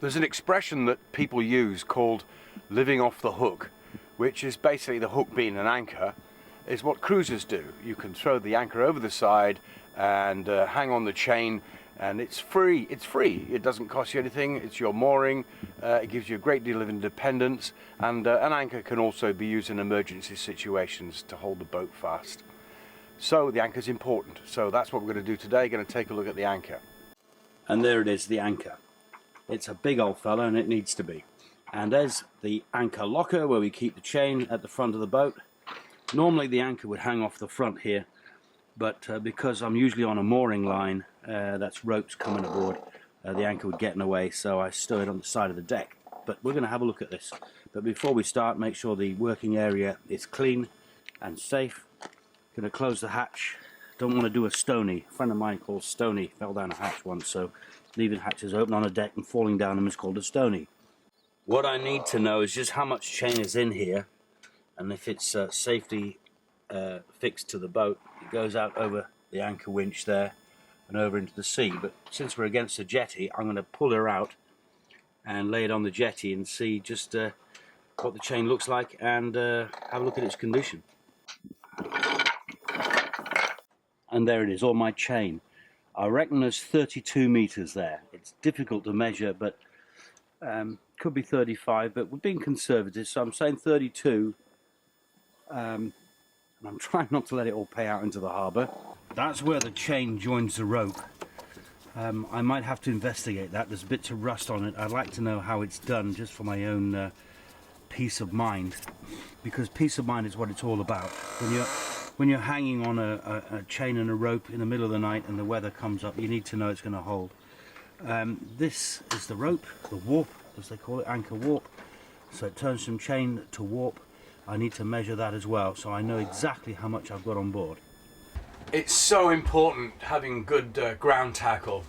There's an expression that people use called living off the hook, which is basically the hook being an anchor, is what cruisers do. You can throw the anchor over the side and hang on the chain, and it's free. It's free. It doesn't cost you anything. It's your mooring. It gives you a great deal of independence, and an anchor can also be used in emergency situations to hold the boat fast. So the anchor is important. So that's what we're going to do today. Going to take a look at the anchor. And there it is, the anchor. It's a big old fella, and it needs to be. And there's the anchor locker where we keep the chain at the front of the boat. Normally the anchor would hang off the front here, but because I'm usually on a mooring line, that's ropes coming aboard, the anchor would get in the way, so I stow it on the side of the deck. But we're going to have a look at this. But before we start, make sure the working area is clean and safe. Going to close the hatch. Don't want to do a stony. A friend of mine called stony fell down a hatch once, so leaving hatches open on a deck and falling down them is called a stony. What I need to know is just how much chain is in here, and if it's safely fixed to the boat. It goes out over the anchor winch there and over into the sea. But since we're against the jetty, I'm going to pull her out and lay it on the jetty and see just what the chain looks like, and have a look at its condition. And there it is, all my chain. I reckon there's 32 meters there. It's difficult to measure, but could be 35, but we're being conservative, so I'm saying 32. And I'm trying not to let it all pay out into the harbour. That's where the chain joins the rope. I might have to investigate that. There's bits of rust on it. I'd like to know how it's done, just for my own peace of mind, because peace of mind is what it's all about. When you're hanging on a chain and a rope in the middle of the night and the weather comes up, you need to know it's going to hold. This is the rope, the warp, as they call it, anchor warp. So it turns from chain to warp. I need to measure that as well, so I know exactly how much I've got on board. It's so important having good ground tackle,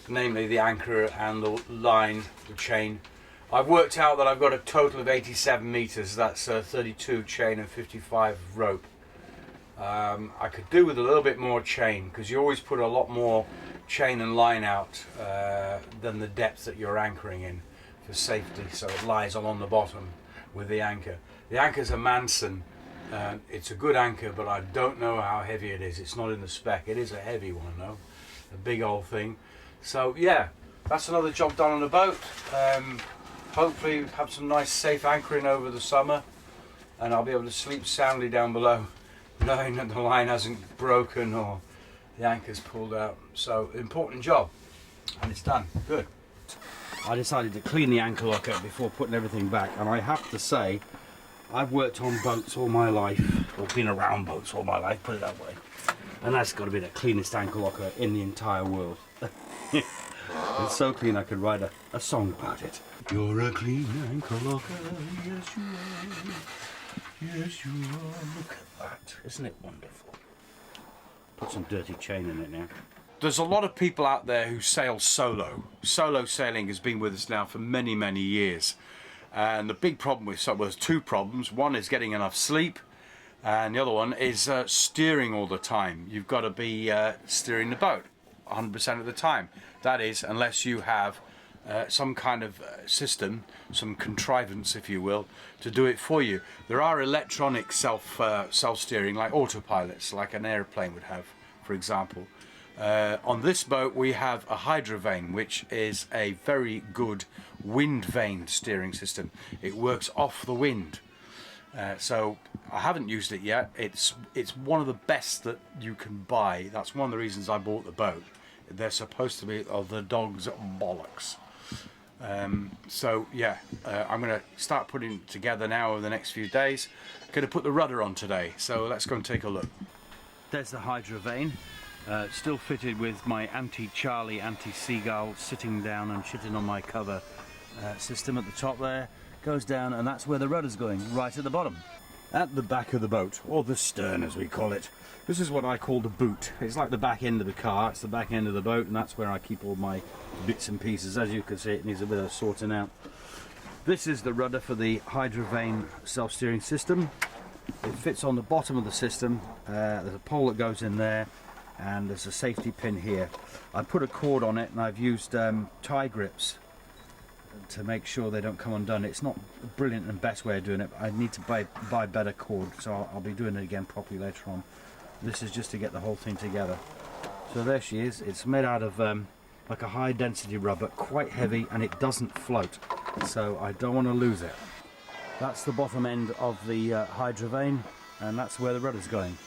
namely the anchor and the line, the chain. I've worked out that I've got a total of 87 meters. That's 32 chain and 55 rope. I could do with a little bit more chain, because you always put a lot more chain and line out than the depth that you're anchoring in for safety, so it lies along the bottom with the anchor. The anchor's a Manson. It's a good anchor, but I don't know how heavy it is. It's not in the spec. It is a heavy one though, a big old thing. So yeah, that's another job done on the boat. Hopefully have some nice safe anchoring over the summer, and I'll be able to sleep soundly down below, knowing that the line hasn't broken or the anchor's pulled out. So important job, and it's done. Good. I decided to clean the anchor locker before putting everything back, and I have to say, I've worked on boats all my life, or been around boats all my life, put it that way, and that's got to be the cleanest anchor locker in the entire world. It's so clean I could write a song about it. You're a clean anchor locker, yes you are, yes you are. Look at that, isn't it wonderful? Put some dirty chain in it now. There's a lot of people out there who sail solo. Solo sailing has been with us now for many, many years. And the big problem with there's two problems. One is getting enough sleep, and the other one is steering all the time. You've got to be steering the boat 100% of the time. That is, unless you have some kind of system, some contrivance, if you will, to do it for you. There are electronic self-steering, like autopilots, like an airplane would have, for example. On this boat we have a hydrovane, which is a very good wind vane steering system. It works off the wind. So I haven't used it yet. It's one of the best that you can buy. That's one of the reasons I bought the boat. They're supposed to be the dog's bollocks. So yeah, I'm going to start putting it together now over the next few days. Going to put the rudder on today, so let's go and take a look. There's the hydrovane. Still fitted with my anti-Charlie, anti-seagull sitting down and shitting on my cover system at the top there. Goes down, and that's where the rudder's going, right at the bottom. At the back of the boat, or the stern as we call it. This is what I call the boot. It's like the back end of the car, it's the back end of the boat, and that's where I keep all my bits and pieces. As you can see, it needs a bit of sorting out. This is the rudder for the hydrovane self-steering system. It fits on the bottom of the system. There's a pole that goes in there, and there's a safety pin here. I put a cord on it, and I've used tie grips to make sure they don't come undone. It's not a brilliant and best way of doing it. I need to buy better cord, so I'll be doing it again properly later on. This is just to get the whole thing together. So there she is. It's made out of like a high density rubber, quite heavy, and it doesn't float, so I don't want to lose it. That's the bottom end of the hydro vane, and that's where the rudder's going.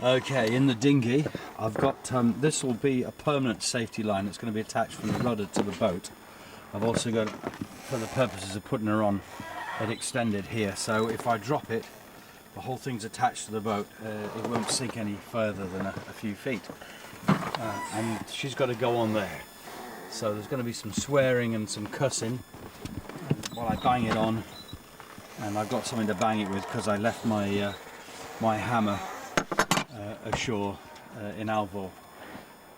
Okay, in the dinghy I've got, this will be a permanent safety line that's going to be attached from the rudder to the boat. I've also got, for the purposes of putting her on, it extended here, so if I drop it, the whole thing's attached to the boat. It won't sink any further than a few feet. And she's got to go on there. So there's going to be some swearing and some cussing while I bang it on. And I've got something to bang it with because I left my my hammer ashore in Alvor.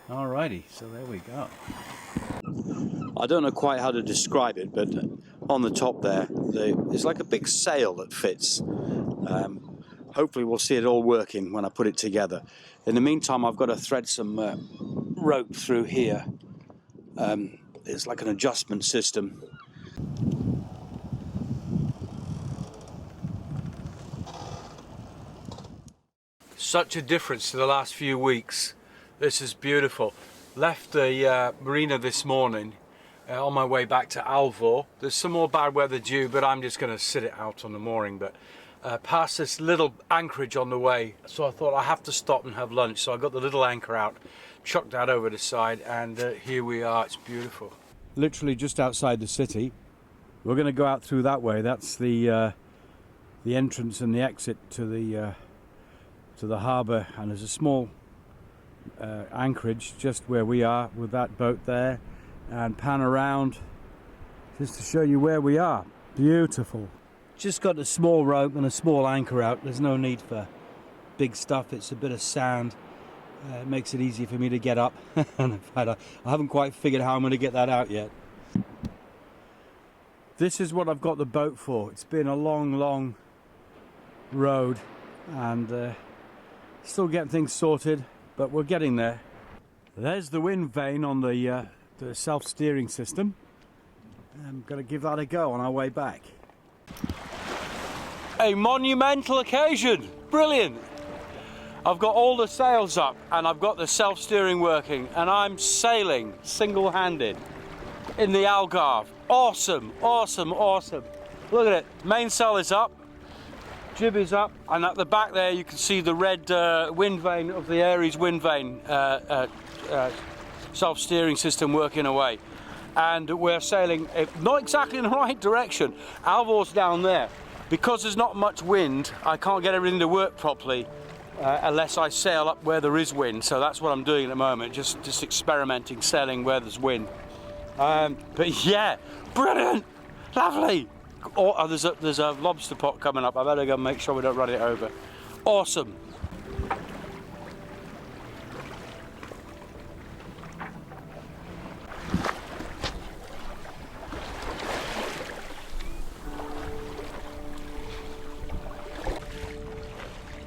Alrighty, so there we go. I don't know quite how to describe it, but on the top there, it's like a big sail that fits. Hopefully we'll see it all working when I put it together. In the meantime, I've got to thread some rope through here. It's like an adjustment system. Such a difference to the last few weeks. This is beautiful. Left the marina this morning on my way back to Alvor. There's some more bad weather due, but I'm just going to sit it out on the mooring. But past this little anchorage on the way, so I thought I have to stop and have lunch. So I got the little anchor out, chucked that over the side, and here we are. It's beautiful. Literally just outside the city. We're going to go out through that way. That's the entrance and the exit to the harbour, and there's a small anchorage just where we are with that boat there, and pan around just to show you where we are. Beautiful. Just got a small rope and a small anchor out. There's no need for big stuff. It's a bit of sand. It makes it easy for me to get up. And in fact, I haven't quite figured how I'm going to get that out yet. This is what I've got the boat for. It's been a long road, and still getting things sorted, but we're getting there. There's the wind vane on the self-steering system. I'm going to give that a go on our way back. A monumental occasion! Brilliant! I've got all the sails up and I've got the self-steering working, and I'm sailing single-handed in the Algarve. Awesome, awesome, awesome. Look at it, mainsail is up, jib is up, and at the back there you can see the red wind vane of the Aries wind vane self-steering system working away. And we're sailing not exactly in the right direction. Alvor's down there. Because there's not much wind, I can't get everything to work properly unless I sail up where there is wind. So that's what I'm doing at the moment, just experimenting, sailing where there's wind. But yeah, brilliant, lovely. Oh, there's a lobster pot coming up. I better go make sure we don't run it over. Awesome.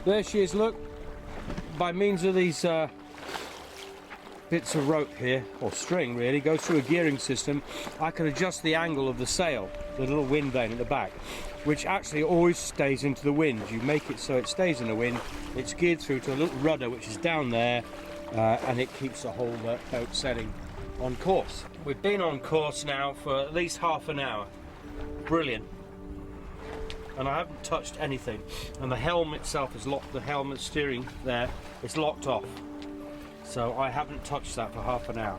There she is, look. By means of these bits of rope here, or string really, goes through a gearing system, I can adjust the angle of the sail, the little wind vane at the back, which actually always stays into the wind. You make it so it stays in the wind, it's geared through to a little rudder which is down there, and it keeps the whole boat sailing on course. We've been on course now for at least half an hour. Brilliant. And I haven't touched anything, and the helm itself is locked. The helmet steering there is locked off, so I haven't touched that for half an hour.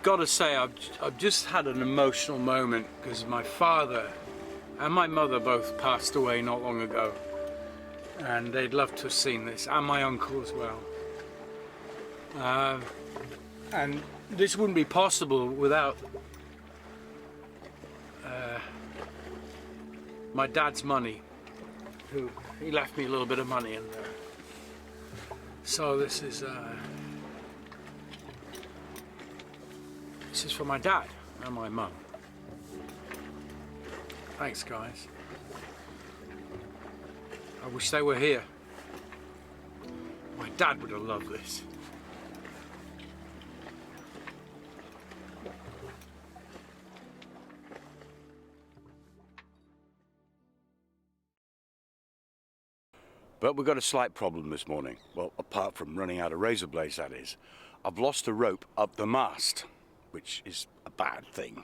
Gotta say, I've just had an emotional moment because my father and my mother both passed away not long ago, and they'd love to have seen this, and my uncle as well. And this wouldn't be possible without my dad's money. He left me a little bit of money, and so this is for my dad and my mum. Thanks, guys. I wish they were here. My dad would have loved this. But we've got a slight problem this morning. Well, apart from running out of razor blades, that is. I've lost a rope up the mast, which is a bad thing.